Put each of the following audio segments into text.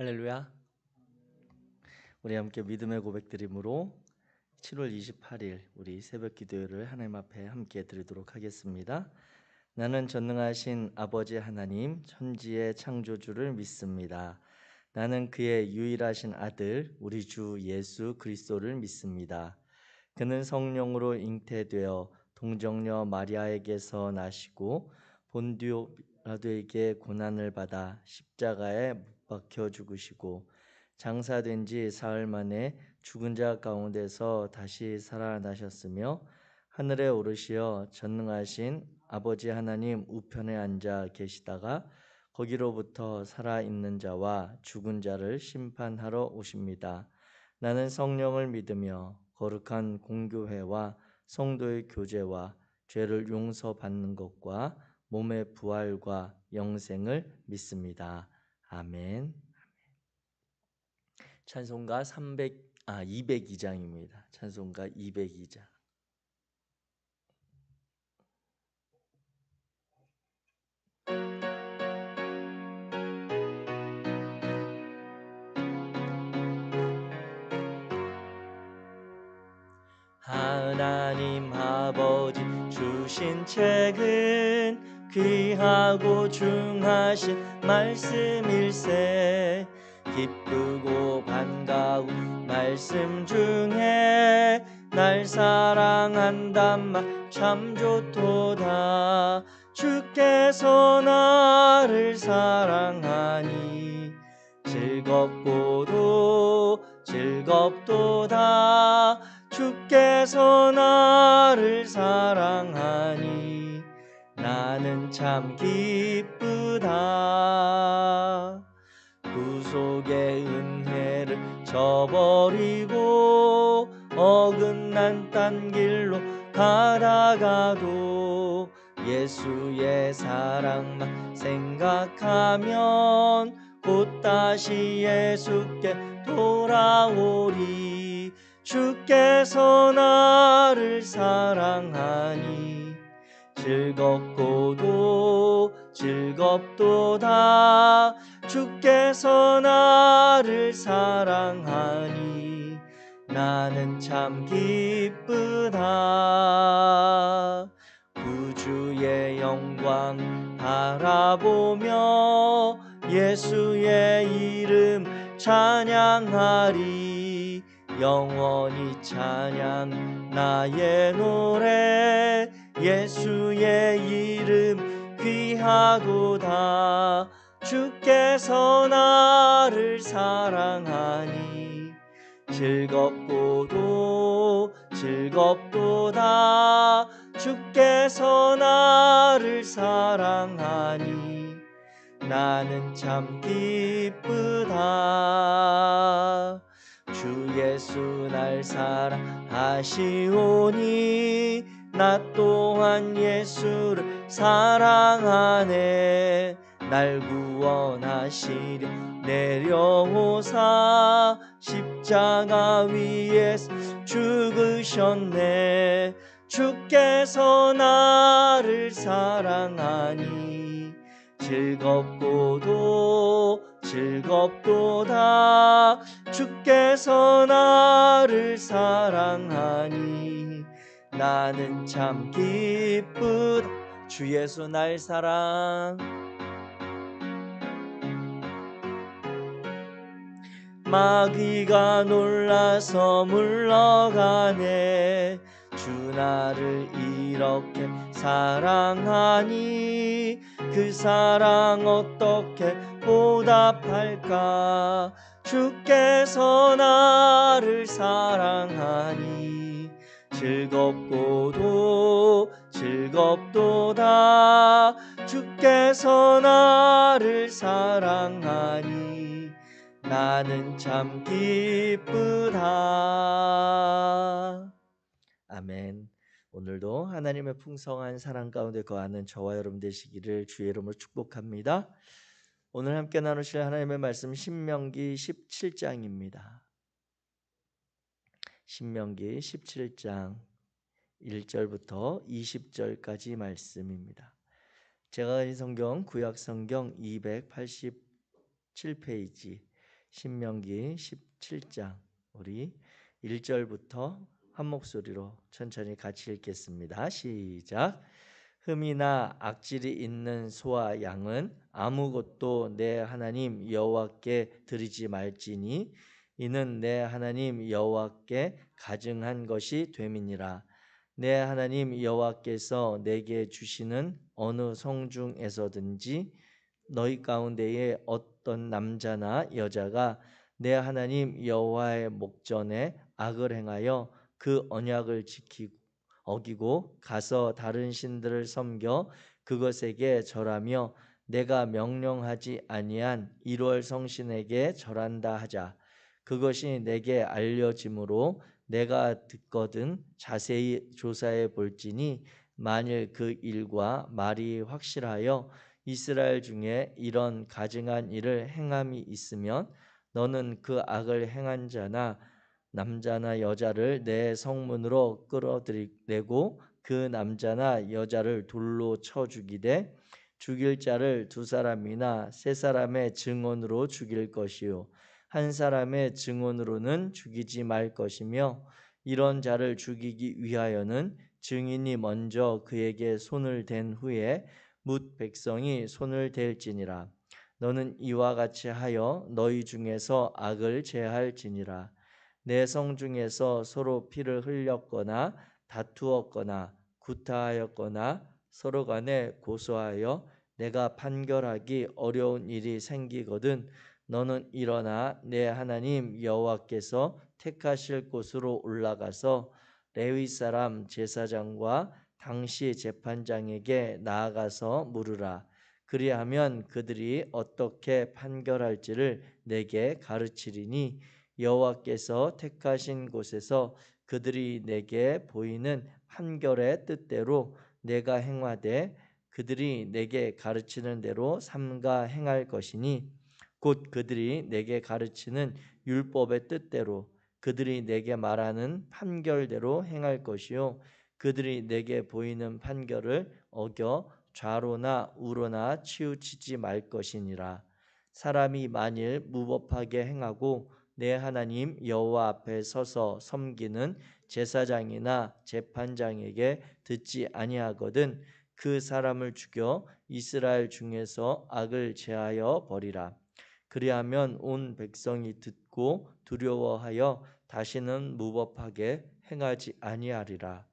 할렐루야. 우리 함께 믿음의 고백드림으로 7월 28일 우리 새벽 기도회를 하나님 앞에 함께 드리도록 하겠습니다. 나는 전능하신 아버지 하나님 천지의 창조주를 믿습니다. 나는 그의 유일하신 아들 우리 주 예수 그리스도를 믿습니다. 그는 성령으로 잉태되어 동정녀 마리아에게서 나시고 본디오 빌라도에게 고난을 받아 십자가에 못 박혀 죽으시고 장사된 지 사흘 만에 죽은 자 가운데서 다시 살아나셨으며 하늘에 오르시어 전능하신 아버지 하나님 우편에 앉아 계시다가 거기로부터 살아있는 자와 죽은 자를 심판하러 오십니다. 나는 성령을 믿으며 거룩한 공교회와 성도의 교제와 죄를 용서받는 것과 몸의 부활과 영생을 믿습니다. 아멘. 찬송가 202장입니다. 찬송가 202장. 하나님 아버지 주신 책은 귀하고 중하신 말씀일세. 기쁘고 반가운 말씀 중에 날 사랑한단 말 참 좋도다. 주께서 나를 사랑하니 즐겁도다. 주께서 나를 사랑하니 나는 참 기쁘다. 구속의 은혜를 저버리고 어긋난 딴 길로 가다가도 예수의 사랑만 생각하면 곧 다시 예수께 돌아오리. 주께서 나를 사랑하니 즐겁도다. 주께서 나를 사랑하니 나는 참 기쁘다. 구주의 영광 바라보며 예수의 이름 찬양하리. 영원히 찬양 나의 노래. 예수의 이름 귀하도다. 주께서 나를 사랑하니 즐겁도다. 주께서 나를 사랑하니 나는 참 기쁘다. 주 예수 날 사랑하시오니 나 또한 예수를 사랑하네. 날 구원하시려 내려오사 십자가 위에서 죽으셨네. 주께서 나를 사랑하니 즐겁도다. 주께서 나를 사랑하니 나는 참 기쁘다. 주 예수 날 사랑 마귀가 놀라서 물러가네. 주 나를 이렇게 사랑하니 그 사랑 어떻게 보답할까. 주께서 나를 사랑하니 즐겁도다. 주께서 나를 사랑하니 나는 참 기쁘다. 아멘. 오늘도 하나님의 풍성한 사랑 가운데 거하는 저와 여러분 되시기를 주의 이름으로 축복합니다. 오늘 함께 나누실 하나님의 말씀 신명기 17장입니다. 신명기 17장 1절부터 20절까지 말씀입니다. 제가 가진 성경 구약 성경 287페이지 신명기 17장 우리 1절부터 한 목소리로 천천히 같이 읽겠습니다. 시작. 흠이나 악질이 있는 소와 양은 아무것도 내 하나님 여호와께 드리지 말지니 이는 내 하나님 여호와께 가증한 것이 됨이니라. 내 하나님 여호와께서 내게 주시는 어느 성중에서든지 너희 가운데에 어떤 남자나 여자가 내 하나님 여호와의 목전에 악을 행하여 그 언약을 어기고 가서 다른 신들을 섬겨 그것에게 절하며 내가 명령하지 아니한 일월 성신에게 절한다 하자. 그것이 내게 알려짐으로 내가 듣거든 자세히 조사해 볼지니 만일 그 일과 말이 확실하여 이스라엘 중에 이런 가증한 일을 행함이 있으면 너는 그 악을 행한 자나 남자나 여자를 내 성문으로 끌어내고 그 남자나 여자를 돌로 쳐 죽이되 죽일 자를 두 사람이나 세 사람의 증언으로 죽일 것이요 한 사람의 증언으로는 죽이지 말 것이며 이런 자를 죽이기 위하여는 증인이 먼저 그에게 손을 댄 후에 뭇 백성이 손을 댈지니라. 너는 이와 같이 하여 너희 중에서 악을 제할지니라. 내 성 중에서 서로 피를 흘렸거나 다투었거나 구타하였거나 서로 간에 고소하여 내가 판결하기 어려운 일이 생기거든 너는 일어나 내 하나님 여호와께서 택하실 곳으로 올라가서 레위 사람 제사장과 당시 재판장에게 나아가서 물으라. 그리하면 그들이 어떻게 판결할지를 내게 가르치리니 여호와께서 택하신 곳에서 그들이 내게 보이는 판결의 뜻대로 내가 행하되 그들이 내게 가르치는 대로 삼가 행할 것이니 곧 그들이 내게 가르치는 율법의 뜻대로 그들이 내게 말하는 판결대로 행할 것이요 그들이 내게 보이는 판결을 어겨 좌로나 우로나 치우치지 말 것이니라. 사람이 만일 무법하게 행하고 내 하나님 여호와 앞에 서서 섬기는 제사장이나 재판장에게 듣지 아니하거든 그 사람을 죽여 이스라엘 중에서 악을 제하여 버리라. 그리하면 온 백성이 듣고 두려워하여 다시는 무법하게 행하지 아니하리라.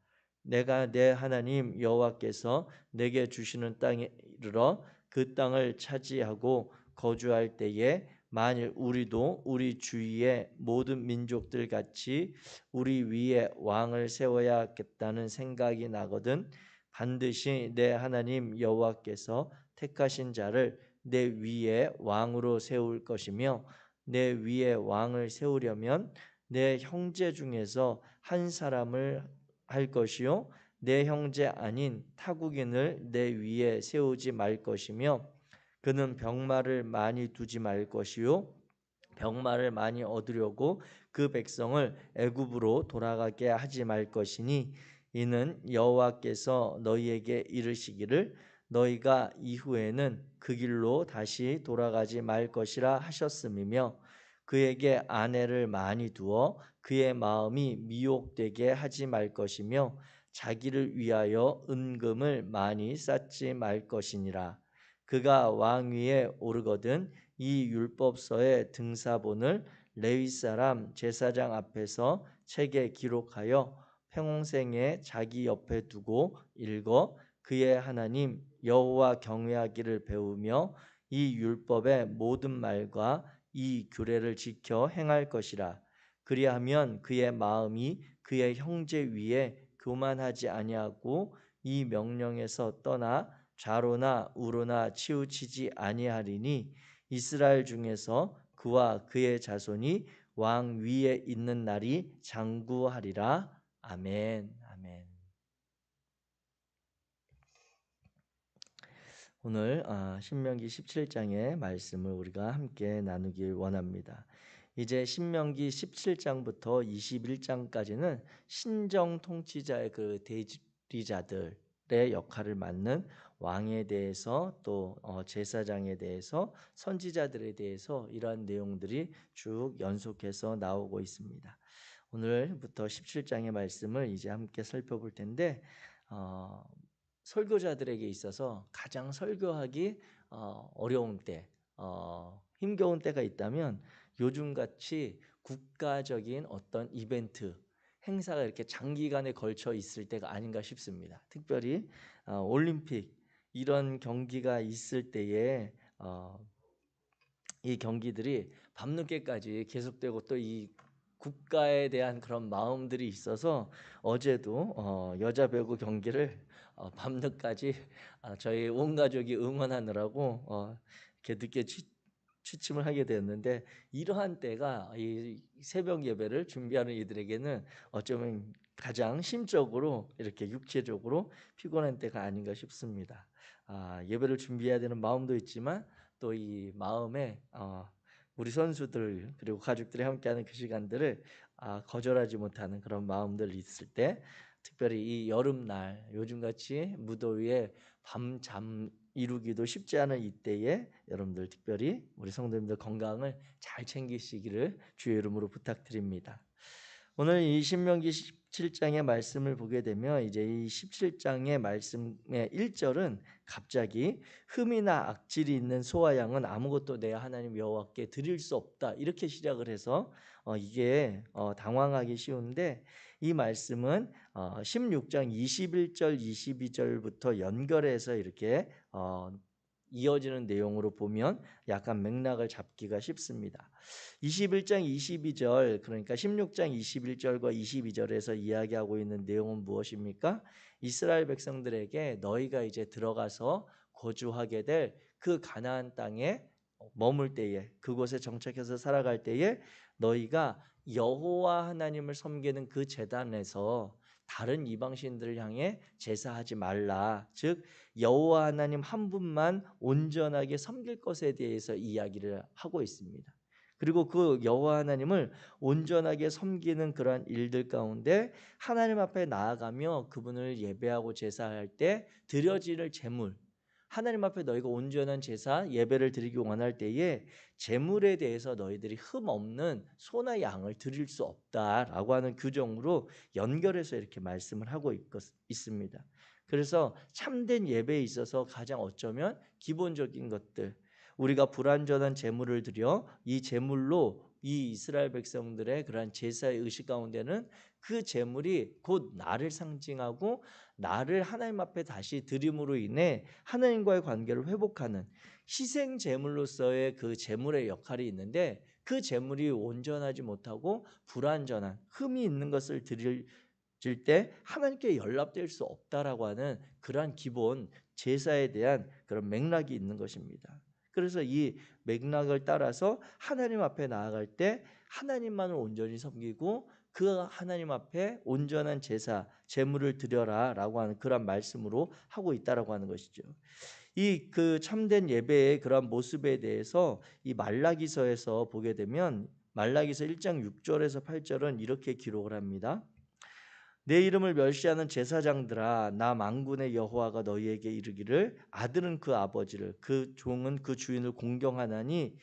내가 내 하나님 여호와께서 내게 주시는 땅에 이르러 그 땅을 차지하고 거주할 때에 만일 우리도 우리 주위의 모든 민족들 같이 우리 위에 왕을 세워야겠다는 생각이 나거든 반드시 내 하나님 여호와께서 택하신 자를 내 위에 왕으로 세울 것이며 내 위에 왕을 세우려면 내 형제 중에서 한 사람을 할 것이요 내 형제 아닌 타국인을 내 위에 세우지 말 것이며 그는 병마를 많이 두지 말 것이요 병마를 많이 얻으려고 그 백성을 애굽으로 돌아가게 하지 말 것이니 이는 여호와께서 너희에게 이르시기를 너희가 이후에는 그 길로 다시 돌아가지 말 것이라 하셨음이며 그에게 아내를 많이 두어 그의 마음이 미혹되게 하지 말 것이며 자기를 위하여 은금을 많이 쌓지 말 것이니라. 그가 왕위에 오르거든 이 율법서의 등사본을 레위 사람 제사장 앞에서 책에 기록하여 평생에 자기 옆에 두고 읽어 그의 하나님 여호와 경외하기를 배우며 이 율법의 모든 말과 이 규례를 지켜 행할 것이라. 그리하면 그의 마음이 그의 형제 위에 교만하지 아니하고 이 명령에서 떠나 좌로나 우로나 치우치지 아니하리니 이스라엘 중에서 그와 그의 자손이 왕 위에 있는 날이 장구하리라. 아멘. 아멘. 오늘 신명기 17장의 말씀을 우리가 함께 나누길 원합니다. 이제 신명기 17장부터 21장까지는 신정 통치자의 그 대리자들의 역할을 맡는 왕에 대해서 또 제사장에 대해서 선지자들에 대해서 이러한 내용들이 쭉 연속해서 나오고 있습니다. 오늘부터 17장의 말씀을 이제 함께 살펴볼 텐데 설교자들에게 있어서 가장 설교하기 어려운 때, 힘겨운 때가 있다면 요즘같이 국가적인 어떤 이벤트, 행사가 이렇게 장기간에 걸쳐 있을 때가 아닌가 싶습니다. 특별히 올림픽 이런 경기가 있을 때에 이 경기들이 밤늦게까지 계속되고 또 이 국가에 대한 그런 마음들이 있어서 어제도 여자 배구 경기를 밤늦까지 저희 온 가족이 응원하느라고 이렇게 늦게 취침을 하게 되었는데, 이러한 때가 이 새벽 예배를 준비하는 이들에게는 어쩌면 가장 심적으로 이렇게 육체적으로 피곤한 때가 아닌가 싶습니다. 예배를 준비해야 되는 마음도 있지만 또 이 마음에 우리 선수들 그리고 가족들이 함께하는 그 시간들을 거절하지 못하는 그런 마음들 있을 때, 특별히 이 여름날 요즘같이 무더위에 밤잠 이루기도 쉽지 않은 이때에 여러분들 특별히 우리 성도님들 건강을 잘 챙기시기를 주의 이름으로 부탁드립니다. 오늘 이 신명기 17장의 말씀을 보게 되면 이제 이 17장의 말씀의 1절은 갑자기 흠이나 악질이 있는 소와 양은 아무것도 내 하나님 여호와께 드릴 수 없다 이렇게 시작을 해서 이게 당황하기 쉬운데, 이 말씀은 16장 21절 22절부터 연결해서 이렇게 이어지는 내용으로 보면 약간 맥락을 잡기가 쉽습니다. 21장 22절, 그러니까 16장 21절과 22절에서 이야기하고 있는 내용은 무엇입니까? 이스라엘 백성들에게 너희가 이제 들어가서 거주하게 될 그 가나안 땅에 머물 때에, 그곳에 정착해서 살아갈 때에 너희가 여호와 하나님을 섬기는 그 제단에서 다른 이방신들을 향해 제사하지 말라. 즉 여호와 하나님 한 분만 온전하게 섬길 것에 대해서 이야기를 하고 있습니다. 그리고 그 여호와 하나님을 온전하게 섬기는 그러한 일들 가운데 하나님 앞에 나아가며 그분을 예배하고 제사할 때 드려질 제물, 하나님 앞에 너희가 온전한 제사 예배를 드리기 원할 때에 제물에 대해서 너희들이 흠 없는 소나 양을 드릴 수 없다라고 하는 규정으로 연결해서 이렇게 말씀을 하고 있습니다. 그래서 참된 예배에 있어서 가장 어쩌면 기본적인 것들, 우리가 불완전한 제물을 드려 이 제물로 이 이스라엘 백성들의 그러한 제사의 의식 가운데는 그 제물이 곧 나를 상징하고 나를 하나님 앞에 다시 드림으로 인해 하나님과의 관계를 회복하는 희생 제물로서의 그 제물의 역할이 있는데, 그 제물이 온전하지 못하고 불완전한 흠이 있는 것을 드릴 때 하나님께 연락될 수 없다라고 하는 그러한 기본 제사에 대한 그런 맥락이 있는 것입니다. 그래서 이 맥락을 따라서 하나님 앞에 나아갈 때 하나님만을 온전히 섬기고 그 하나님 앞에 온전한 제사, 제물을 드려라라고 하는 그런 말씀으로 하고 있다라고 하는 것이죠. 이 그 참된 예배의 그러한 모습에 대해서 이 말라기서에서 보게 되면 말라기서 1장 6절에서 8절은 이렇게 기록을 합니다. 내 이름을 멸시하는 제사장들아, 나 만군의 여호와가 너희에게 이르기를 아들은 그 아버지를, 그 종은 그 주인을 공경하나니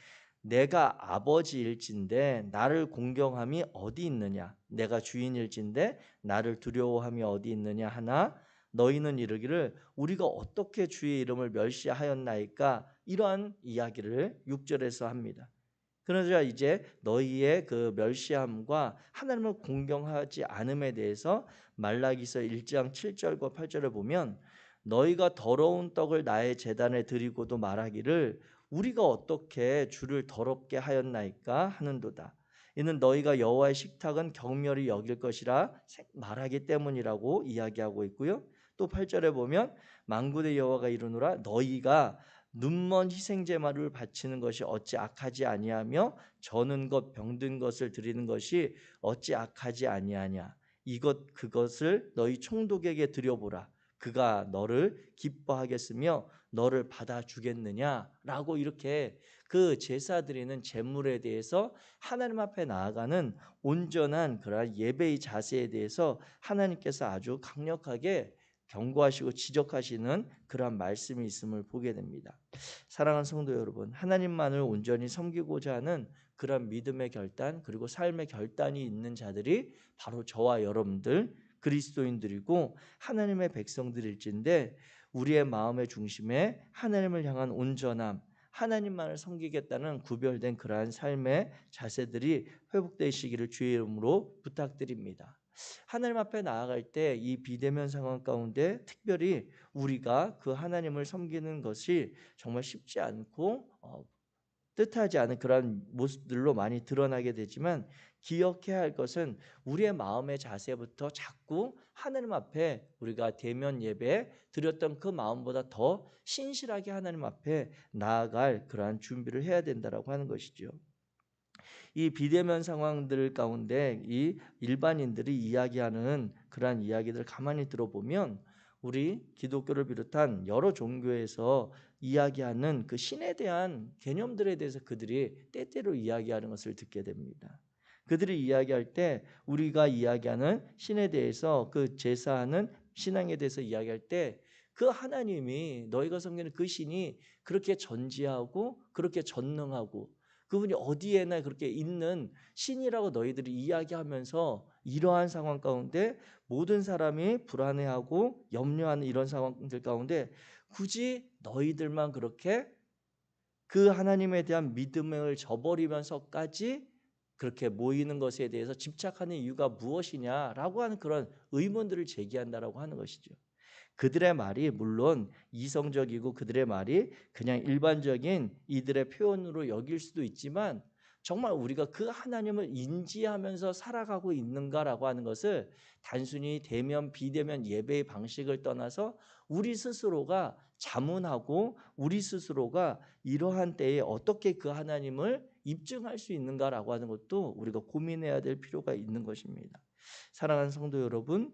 내가 아버지일진데 나를 공경함이 어디 있느냐? 내가 주인일진데 나를 두려워함이 어디 있느냐 하나 너희는 이르기를 우리가 어떻게 주의 이름을 멸시하였나이까? 이러한 이야기를 6절에서 합니다. 그러자 이제 너희의 그 멸시함과 하나님을 공경하지 않음에 대해서 말라기서 1장 7절과 8절을 보면 너희가 더러운 떡을 나의 제단에 드리고도 말하기를 우리가 어떻게 주를 더럽게 하였나이까 하는도다. 이는 너희가 여호와의 식탁은 경멸히 여길 것이라 말하기 때문이라고 이야기하고 있고요. 또 8절에 보면 만군의 여호와가 이르노라 너희가 눈먼 희생제물을 바치는 것이 어찌 악하지 아니하며 저는 것 병든 것을 드리는 것이 어찌 악하지 아니하냐. 이것 그것을 너희 총독에게 드려보라. 그가 너를 기뻐하겠으며 너를 받아주겠느냐라고 이렇게 그 제사 드리는 제물에 대해서 하나님 앞에 나아가는 온전한 그러한 예배의 자세에 대해서 하나님께서 아주 강력하게 경고하시고 지적하시는 그러한 말씀이 있음을 보게 됩니다. 사랑하는 성도 여러분, 하나님만을 온전히 섬기고자 하는 그런 믿음의 결단 그리고 삶의 결단이 있는 자들이 바로 저와 여러분들 그리스도인들이고 하나님의 백성들일진데, 우리의 마음의 중심에 하나님을 향한 온전함, 하나님만을 섬기겠다는 구별된 그러한 삶의 자세들이 회복되시기를 주의 이름으로 부탁드립니다. 하나님 앞에 나아갈 때 이 비대면 상황 가운데 특별히 우리가 그 하나님을 섬기는 것이 정말 쉽지 않고 뜻하지 않은 그런 모습들로 많이 드러나게 되지만, 기억해야 할 것은 우리의 마음의 자세부터 자꾸 하나님 앞에 우리가 대면 예배 드렸던 그 마음보다 더 신실하게 하나님 앞에 나아갈 그러한 준비를 해야 된다라고 하는 것이죠. 이 비대면 상황들 가운데 이 일반인들이 이야기하는 그러한 이야기들을 가만히 들어보면 우리 기독교를 비롯한 여러 종교에서 이야기하는 그 신에 대한 개념들에 대해서 그들이 때때로 이야기하는 것을 듣게 됩니다. 그들이 이야기할 때 우리가 이야기하는 신에 대해서, 그 제사하는 신앙에 대해서 이야기할 때 그 하나님이, 너희가 섬기는 그 신이 그렇게 전지하고 그렇게 전능하고 그분이 어디에나 그렇게 있는 신이라고 너희들이 이야기하면서, 이러한 상황 가운데 모든 사람이 불안해하고 염려하는 이런 상황들 가운데 굳이 너희들만 그렇게 그 하나님에 대한 믿음을 저버리면서까지 그렇게 모이는 것에 대해서 집착하는 이유가 무엇이냐라고 하는 그런 의문들을 제기한다라고 하는 것이죠. 그들의 말이 물론 이성적이고 그들의 말이 그냥 일반적인 이들의 표현으로 여길 수도 있지만, 정말 우리가 그 하나님을 인지하면서 살아가고 있는가라고 하는 것을 단순히 대면 비대면 예배의 방식을 떠나서 우리 스스로가 자문하고 우리 스스로가 이러한 때에 어떻게 그 하나님을 입증할 수 있는가라고 하는 것도 우리가 고민해야 될 필요가 있는 것입니다. 사랑하는 성도 여러분,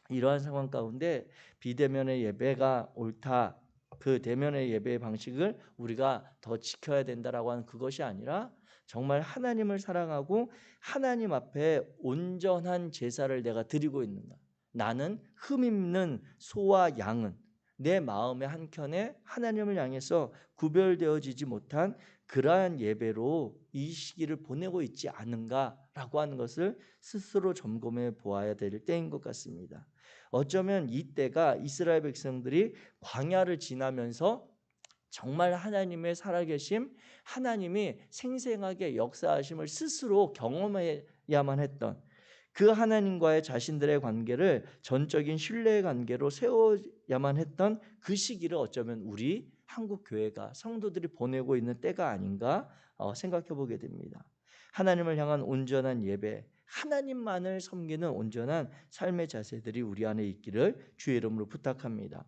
이러한 상황 가운데 비대면의 예배가 옳다, 그 대면의 예배의 방식을 우리가 더 지켜야 된다라고 하는 그것이 아니라, 정말 하나님을 사랑하고 하나님 앞에 온전한 제사를 내가 드리고 있는가, 나는 흠입는 소와 양은 내 마음의 한켠에 하나님을 향해서 구별되어지지 못한 그러한 예배로 이 시기를 보내고 있지 않은가라고 하는 것을 스스로 점검해 보아야 될 때인 것 같습니다. 어쩌면 이때가 이스라엘 백성들이 광야를 지나면서 정말 하나님의 살아계심, 하나님이 생생하게 역사하심을 스스로 경험해야만 했던, 그 하나님과의 자신들의 관계를 전적인 신뢰의 관계로 세워야만 했던 그 시기를 어쩌면 우리 한국 교회가, 성도들이 보내고 있는 때가 아닌가 생각해 보게 됩니다. 하나님을 향한 온전한 예배, 하나님만을 섬기는 온전한 삶의 자세들이 우리 안에 있기를 주의 이름으로 부탁합니다.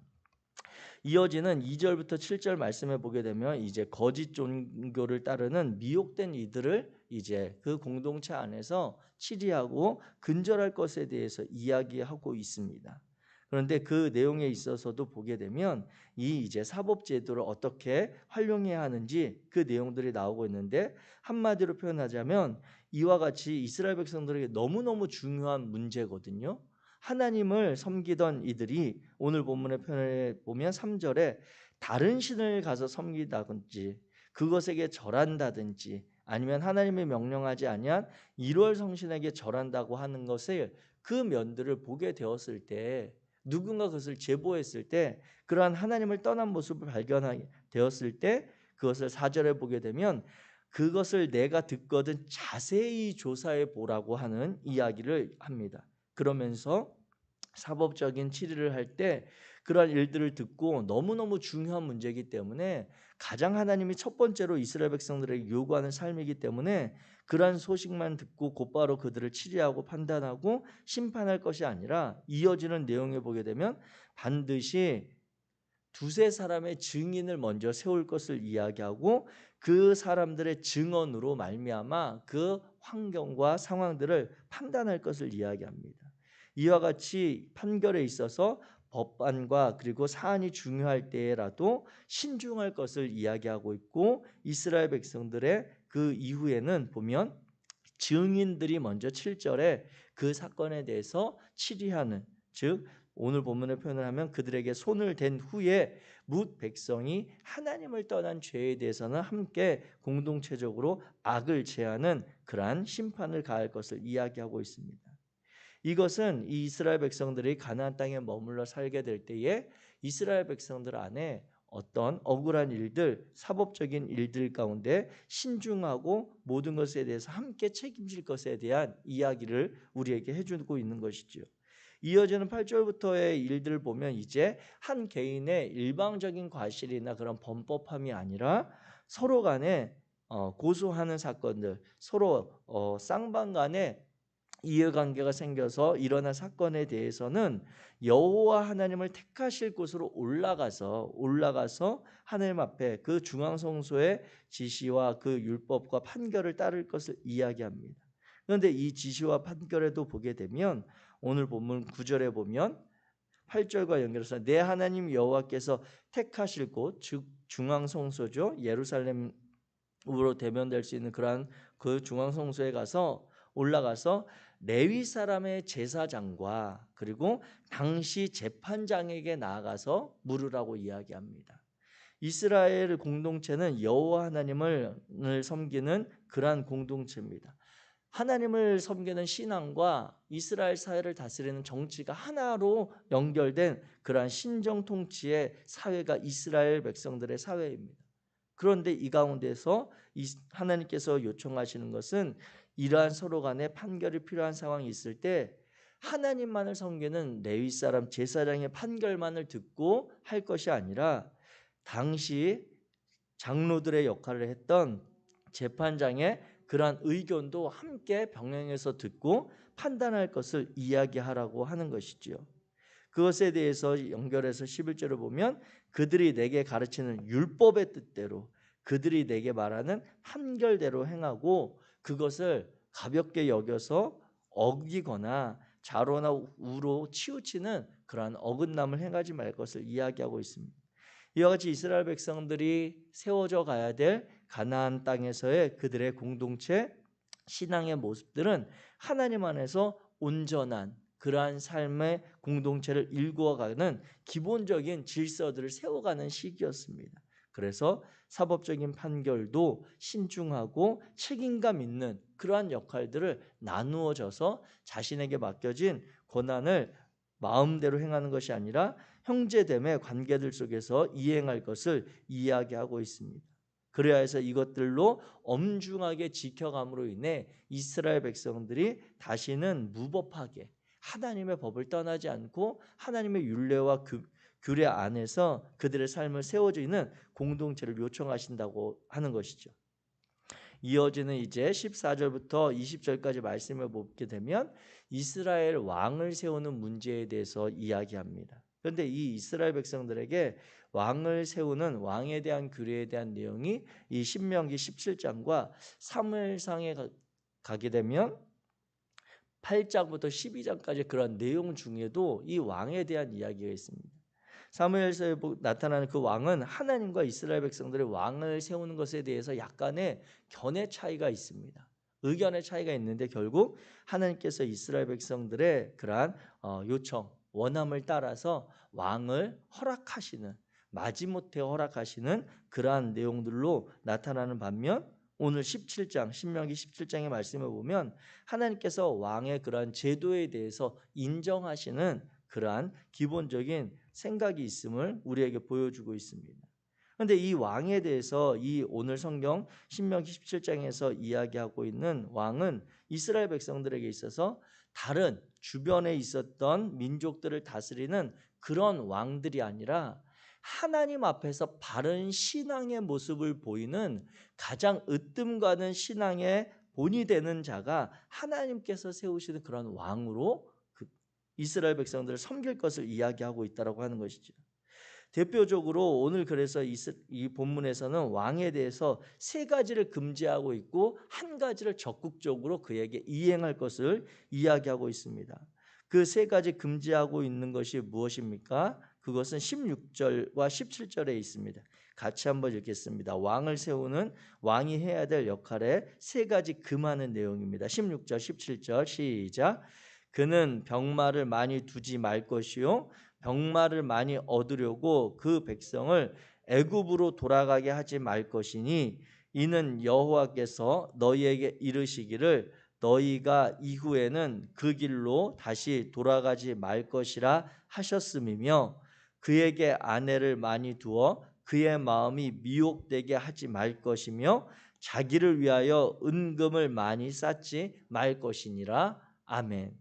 이어지는 2절부터 7절 말씀해 보게 되면 이제 거짓 종교를 따르는 미혹된 이들을 이제 그 공동체 안에서 치리하고 근절할 것에 대해서 이야기하고 있습니다. 그런데 그 내용에 있어서도 보게 되면 이 이제 사법 제도를 어떻게 활용해야 하는지 그 내용들이 나오고 있는데, 한마디로 표현하자면 이와 같이 이스라엘 백성들에게 너무너무 중요한 문제거든요. 하나님을 섬기던 이들이 오늘 본문의 표현에 보면 3절에 다른 신을 가서 섬기다든지 그것에게 절한다든지 아니면 하나님이 명령하지 아니한 일월 성신에게 절한다고 하는 것을, 그 면들을 보게 되었을 때, 누군가 그것을 제보했을 때, 그러한 하나님을 떠난 모습을 발견하게 되었을 때 그것을 4절에 보게 되면 그것을 내가 듣거든 자세히 조사해 보라고 하는 이야기를 합니다. 그러면서 사법적인 치리를 할 때 그러한 일들을 듣고, 너무너무 중요한 문제이기 때문에 가장 하나님이 첫 번째로 이스라엘 백성들에게 요구하는 삶이기 때문에 그러한 소식만 듣고 곧바로 그들을 치리하고 판단하고 심판할 것이 아니라, 이어지는 내용에 보게 되면 반드시 두세 사람의 증인을 먼저 세울 것을 이야기하고 그 사람들의 증언으로 말미암아 그 환경과 상황들을 판단할 것을 이야기합니다. 이와 같이 판결에 있어서 법안과 그리고 사안이 중요할 때라도 신중할 것을 이야기하고 있고, 이스라엘 백성들의 그 이후에는 보면 증인들이 먼저 7절에 그 사건에 대해서 치리하는, 즉 오늘 본문의 표현을 하면 그들에게 손을 댄 후에 뭇 백성이 하나님을 떠난 죄에 대해서는 함께 공동체적으로 악을 제하는 그러한 심판을 가할 것을 이야기하고 있습니다. 이것은 이 이스라엘 백성들이 가나안 땅에 머물러 살게 될 때에 이스라엘 백성들 안에 어떤 억울한 일들, 사법적인 일들 가운데 신중하고 모든 것에 대해서 함께 책임질 것에 대한 이야기를 우리에게 해주고 있는 것이죠. 이어지는 8절부터의 일들을 보면 이제 한 개인의 일방적인 과실이나 그런 범법함이 아니라 서로 간에 고소하는 사건들, 서로 쌍방 간에 이해관계가 생겨서 일어난 사건에 대해서는 여호와 하나님을 택하실 곳으로 올라가서 하나님 앞에 그 중앙성소의 지시와 그 율법과 판결을 따를 것을 이야기합니다. 그런데 이 지시와 판결에도 보게 되면 오늘 본문 9절에 보면 8절과 연결해서 내 하나님 여호와께서 택하실 곳, 즉 중앙성소죠. 예루살렘으로 대면될 수 있는 그러한 그 중앙성소에 올라가서 레위 사람의 제사장과 그리고 당시 재판장에게 나아가서 물으라고 이야기합니다. 이스라엘 공동체는 여호와 하나님을 섬기는 그러한 공동체입니다. 하나님을 섬기는 신앙과 이스라엘 사회를 다스리는 정치가 하나로 연결된 그러한 신정 통치의 사회가 이스라엘 백성들의 사회입니다. 그런데 이 가운데서 하나님께서 요청하시는 것은 이러한 서로 간의 판결이 필요한 상황이 있을 때 하나님만을 섬기는 레위 사람 제사장의 판결만을 듣고 할 것이 아니라 당시 장로들의 역할을 했던 재판장의 그러한 의견도 함께 병행해서 듣고 판단할 것을 이야기하라고 하는 것이지요. 그것에 대해서 연결해서 11절을 보면 그들이 내게 가르치는 율법의 뜻대로 그들이 내게 말하는 판결대로 행하고 그것을 가볍게 여겨서 어기거나 좌로나 우로 치우치는 그러한 어긋남을 행하지 말 것을 이야기하고 있습니다. 이와 같이 이스라엘 백성들이 세워져 가야 될 가나안 땅에서의 그들의 공동체 신앙의 모습들은 하나님 안에서 온전한 그러한 삶의 공동체를 일구어가는 기본적인 질서들을 세워가는 시기였습니다. 그래서 사법적인 판결도 신중하고 책임감 있는 그러한 역할들을 나누어져서 자신에게 맡겨진 권한을 마음대로 행하는 것이 아니라 형제됨의 관계들 속에서 이행할 것을 이야기하고 있습니다. 그래야 해서 이것들로 엄중하게 지켜감으로 인해 이스라엘 백성들이 다시는 무법하게 하나님의 법을 떠나지 않고 하나님의 율례와 규례 안에서 그들의 삶을 세워져 있는 공동체를 요청하신다고 하는 것이죠. 이어지는 이제 14절부터 20절까지 말씀을 보게 되면 이스라엘 왕을 세우는 문제에 대해서 이야기합니다. 그런데 이 이스라엘 백성들에게 왕을 세우는 왕에 대한 규례에 대한 내용이 이 신명기 17장과 사무엘상에 가게 되면 8장부터 12장까지 그런 내용 중에도 이 왕에 대한 이야기가 있습니다. 사무엘서에 나타나는 그 왕은 하나님과 이스라엘 백성들의 왕을 세우는 것에 대해서 약간의 견해 차이가 있습니다. 의견의 차이가 있는데 결국 하나님께서 이스라엘 백성들의 그러한 요청, 원함을 따라서 왕을 허락하시는 마지못해 허락하시는 그러한 내용들로 나타나는 반면 오늘 17장 신명기 17장의 말씀을 보면 하나님께서 왕의 그러한 제도에 대해서 인정하시는 그러한 기본적인 생각이 있음을 우리에게 보여주고 있습니다. 그런데 이 왕에 대해서 이 오늘 성경 신명기 17장에서 이야기하고 있는 왕은 이스라엘 백성들에게 있어서 다른 주변에 있었던 민족들을 다스리는 그런 왕들이 아니라 하나님 앞에서 바른 신앙의 모습을 보이는 가장 으뜸 가는 신앙의 본이 되는 자가 하나님께서 세우시는 그런 왕으로 이스라엘 백성들을 섬길 것을 이야기하고 있다고 하는 것이죠. 대표적으로 오늘 그래서 이 본문에서는 왕에 대해서 세 가지를 금지하고 있고 한 가지를 적극적으로 그에게 이행할 것을 이야기하고 있습니다. 그 세 가지 금지하고 있는 것이 무엇입니까? 그것은 16절과 17절에 있습니다. 같이 한번 읽겠습니다. 왕을 세우는 왕이 해야 될 역할에 세 가지 금하는 내용입니다. 16절, 17절 시작. 그는 병마를 많이 두지 말 것이요 병마를 많이 얻으려고 그 백성을 애굽으로 돌아가게 하지 말 것이니 이는 여호와께서 너희에게 이르시기를 너희가 이후에는 그 길로 다시 돌아가지 말 것이라 하셨음이며 그에게 아내를 많이 두어 그의 마음이 미혹되게 하지 말 것이며 자기를 위하여 은금을 많이 쌓지 말 것이니라. 아멘.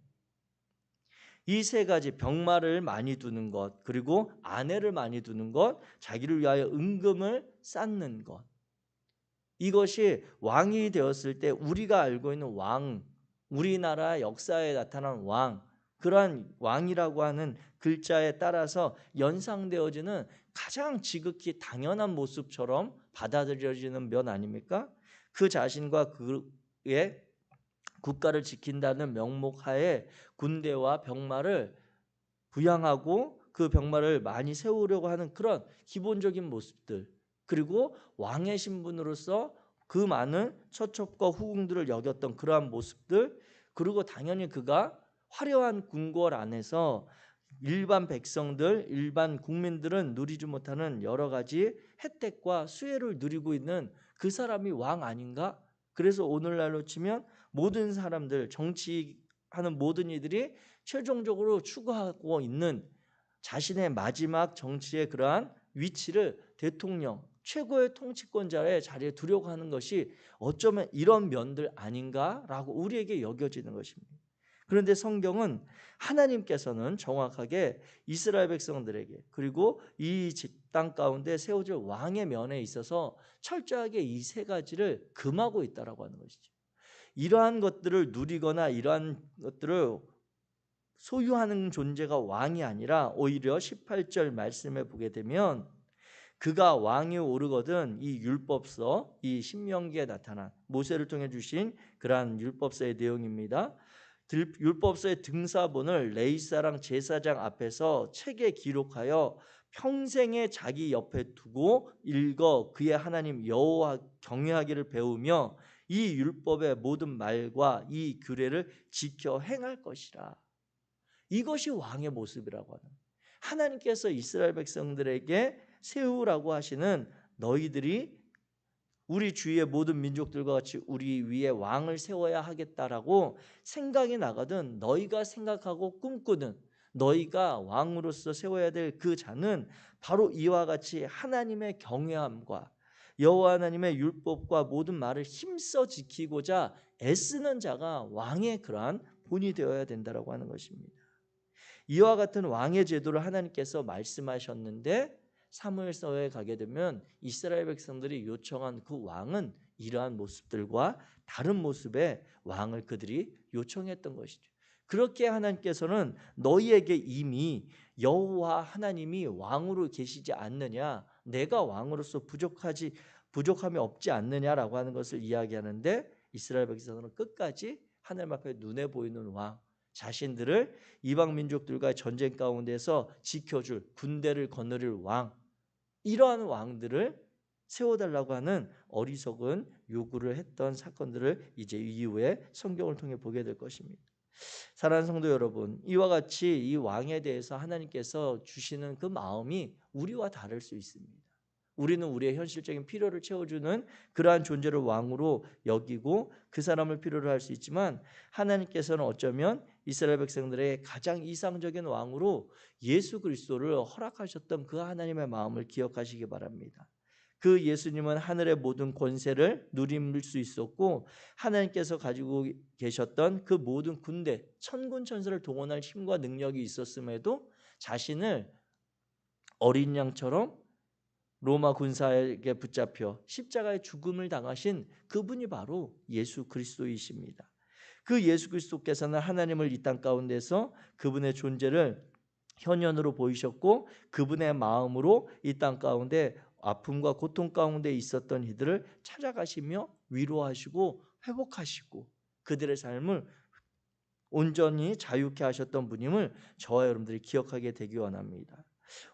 이 세 가지, 병마를 많이 두는 것, 그리고 아내를 많이 두는 것, 자기를 위하여 은금을 쌓는 것, 이것이 왕이 되었을 때 우리가 알고 있는 왕, 우리나라 역사에 나타난 왕, 그러한 왕이라고 하는 글자에 따라서 연상되어지는 가장 지극히 당연한 모습처럼 받아들여지는 면 아닙니까? 그 자신과 그의 국가를 지킨다는 명목하에 군대와 병마를 부양하고 그 병마를 많이 세우려고 하는 그런 기본적인 모습들, 그리고 왕의 신분으로서 그 많은 처첩과 후궁들을 여겼던 그러한 모습들, 그리고 당연히 그가 화려한 궁궐 안에서 일반 백성들, 일반 국민들은 누리지 못하는 여러 가지 혜택과 수혜를 누리고 있는 그 사람이 왕 아닌가? 그래서 오늘날로 치면 모든 사람들, 정치하는 모든 이들이 최종적으로 추구하고 있는 자신의 마지막 정치의 그러한 위치를 대통령, 최고의 통치권자의 자리에 두려고 하는 것이 어쩌면 이런 면들 아닌가라고 우리에게 여겨지는 것입니다. 그런데 성경은 하나님께서는 정확하게 이스라엘 백성들에게, 그리고 이 땅 가운데 세워질 왕의 면에 있어서 철저하게 이 세 가지를 금하고 있다라고 하는 것이죠. 이러한 것들을 누리거나 이러한 것들을 소유하는 존재가 왕이 아니라 오히려 18절 말씀에 보게 되면 그가 왕이 오르거든, 이 율법서, 이 신명기에 나타난 모세를 통해 주신 그러한 율법서의 내용입니다. 율법서의 등사본을 레위사랑 제사장 앞에서 책에 기록하여 평생에 자기 옆에 두고 읽어 그의 하나님 여호와 경외하기를 배우며 이 율법의 모든 말과 이 규례를 지켜 행할 것이라. 이것이 왕의 모습이라고 하는, 하나님께서 이스라엘 백성들에게 세우라고 하시는, 너희들이 우리 주위의 모든 민족들과 같이 우리 위에 왕을 세워야 하겠다라고 생각이 나거든, 너희가 생각하고 꿈꾸는, 너희가 왕으로서 세워야 될 그 자는 바로 이와 같이 하나님의 경외함과 여호와 하나님의 율법과 모든 말을 힘써 지키고자 애쓰는 자가 왕의 그러한 본이 되어야 된다라고 하는 것입니다. 이와 같은 왕의 제도를 하나님께서 말씀하셨는데 사무엘서에 가게 되면 이스라엘 백성들이 요청한 그 왕은 이러한 모습들과 다른 모습의 왕을 그들이 요청했던 것이죠. 그렇게 하나님께서는 너희에게 이미 여호와 하나님이 왕으로 계시지 않느냐, 내가 왕으로서 부족함이 없지 않느냐라고 하는 것을 이야기하는데, 이스라엘 백성은 끝까지 하나님 앞에 눈에 보이는 왕, 자신들을 이방 민족들과 전쟁 가운데서 지켜줄, 군대를 거느릴 왕, 이러한 왕들을 세워달라고 하는 어리석은 요구를 했던 사건들을 이제 이후에 성경을 통해 보게 될 것입니다. 사랑하는 성도 여러분, 이와 같이 이 왕에 대해서 하나님께서 주시는 그 마음이 우리와 다를 수 있습니다. 우리는 우리의 현실적인 필요를 채워주는 그러한 존재를 왕으로 여기고 그 사람을 필요로 할 수 있지만, 하나님께서는 어쩌면 이스라엘 백성들의 가장 이상적인 왕으로 예수 그리스도를 허락하셨던 그 하나님의 마음을 기억하시기 바랍니다. 그 예수님은 하늘의 모든 권세를 누릴 수 있었고, 하나님께서 가지고 계셨던 그 모든 군대, 천군 천사를 동원할 힘과 능력이 있었음에도 자신을 어린 양처럼 로마 군사에게 붙잡혀 십자가의 죽음을 당하신 그분이 바로 예수 그리스도이십니다. 그 예수 그리스도께서는 하나님을 이 땅 가운데서 그분의 존재를 현현으로 보이셨고, 그분의 마음으로 이 땅 가운데 아픔과 고통 가운데 있었던 이들을 찾아가시며 위로하시고 회복하시고 그들의 삶을 온전히 자유케 하셨던 분임을 저와 여러분들이 기억하게 되기 원합니다.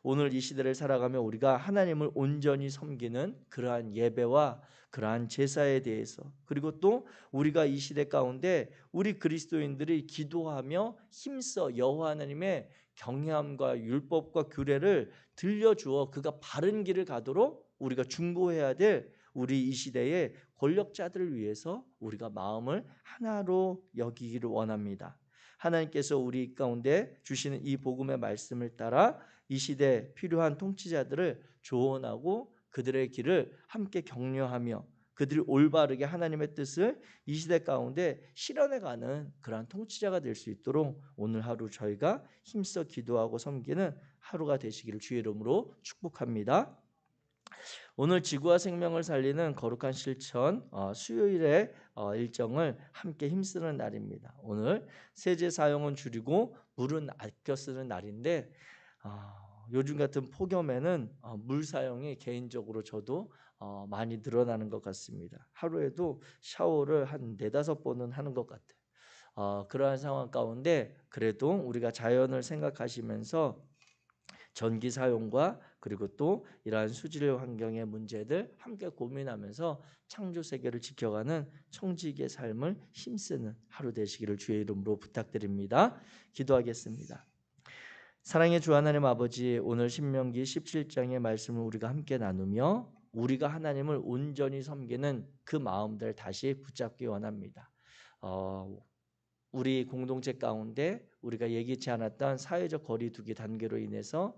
오늘 이 시대를 살아가며 우리가 하나님을 온전히 섬기는 그러한 예배와 그러한 제사에 대해서, 그리고 또 우리가 이 시대 가운데 우리 그리스도인들이 기도하며 힘써 여호와 하나님의 경외함과 율법과 규례를 들려주어 그가 바른 길을 가도록 우리가 중보해야 될 우리 이 시대의 권력자들을 위해서 우리가 마음을 하나로 여기기를 원합니다. 하나님께서 우리 가운데 주시는 이 복음의 말씀을 따라 이 시대에 필요한 통치자들을 조언하고 그들의 길을 함께 격려하며 그들이 올바르게 하나님의 뜻을 이 시대 가운데 실현해가는 그러한 통치자가 될 수 있도록 오늘 하루 저희가 힘써 기도하고 섬기는 하루가 되시기를 주의 이름으로 축복합니다. 오늘 지구와 생명을 살리는 거룩한 실천 수요일의 일정을 함께 힘쓰는 날입니다. 오늘 세제 사용은 줄이고 물은 아껴 쓰는 날인데 요즘 같은 폭염에는 물 사용이 개인적으로 저도 많이 늘어나는 것 같습니다. 하루에도 샤워를 한 4-5번은 하는 것 같아요. 그러한 상황 가운데 그래도 우리가 자연을 생각하시면서 전기 사용과 그리고 또 이러한 수질 환경의 문제들 함께 고민하면서 창조 세계를 지켜가는 청지기의 삶을 힘쓰는 하루 되시기를 주의 이름으로 부탁드립니다. 기도하겠습니다. 사랑의 주 하나님 아버지, 오늘 신명기 17장의 말씀을 우리가 함께 나누며 우리가 하나님을 온전히 섬기는 그 마음들 다시 붙잡기 원합니다. 우리 공동체 가운데 우리가 예기치 않았던 사회적 거리두기 단계로 인해서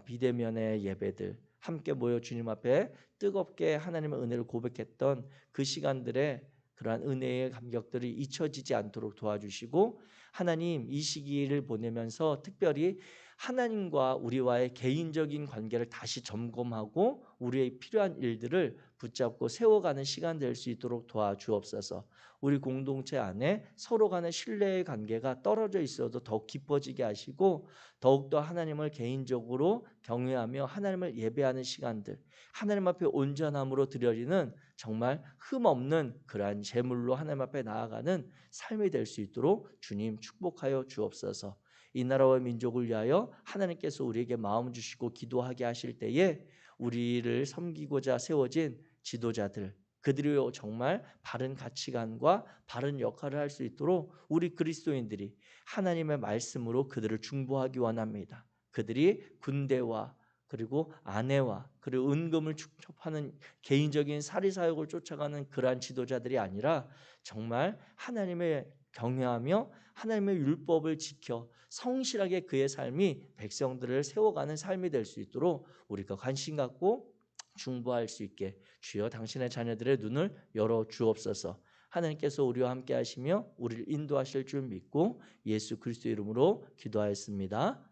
비대면의 예배들 함께 모여 주님 앞에 뜨겁게 하나님의 은혜를 고백했던 그 시간들의 그러한 은혜의 감격들이 잊혀지지 않도록 도와주시고, 하나님 이 시기를 보내면서 특별히 하나님과 우리와의 개인적인 관계를 다시 점검하고 우리의 필요한 일들을 붙잡고 세워가는 시간 될 수 있도록 도와주옵소서. 우리 공동체 안에 서로 간의 신뢰의 관계가 떨어져 있어도 더욱 깊어지게 하시고 더욱더 하나님을 개인적으로 경외하며 하나님을 예배하는 시간들, 하나님 앞에 온전함으로 드려지는 정말 흠없는 그러한 제물로 하나님 앞에 나아가는 삶이 될 수 있도록 주님 축복하여 주옵소서. 이 나라와 민족을 위하여 하나님께서 우리에게 마음 주시고 기도하게 하실 때에 우리를 섬기고자 세워진 지도자들, 그들이 정말 바른 가치관과 바른 역할을 할 수 있도록 우리 그리스도인들이 하나님의 말씀으로 그들을 중보하기 원합니다. 그들이 군대와 그리고 아내와 그리고 은금을 축적하는 개인적인 사리사욕을 쫓아가는 그러한 지도자들이 아니라 정말 하나님의 경외하며 하나님의 율법을 지켜 성실하게 그의 삶이 백성들을 세워가는 삶이 될 수 있도록 우리가 관심 갖고 중보할 수 있게 주여 당신의 자녀들의 눈을 열어 주옵소서. 하나님께서 우리와 함께 하시며 우리를 인도하실 줄 믿고 예수 그리스도 이름으로 기도하였습니다.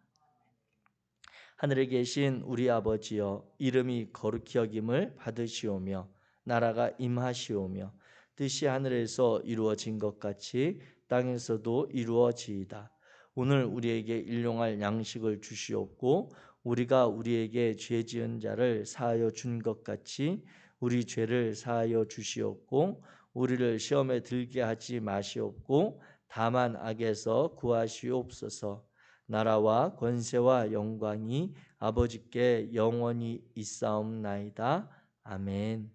하늘에 계신 우리 아버지여, 이름이 거룩히 여김을 받으시오며 나라가 임하시오며 뜻이 하늘에서 이루어진 것 같이 땅에서도 이루어지이다. 오늘 우리에게 일용할 양식을 주시옵고 우리가 우리에게 죄 지은 자를 사하여 준 것 같이 우리 죄를 사하여 주시옵고 우리를 시험에 들게 하지 마시옵고 다만 악에서 구하시옵소서. 나라와 권세와 영광이 아버지께 영원히 있사옵나이다. 아멘.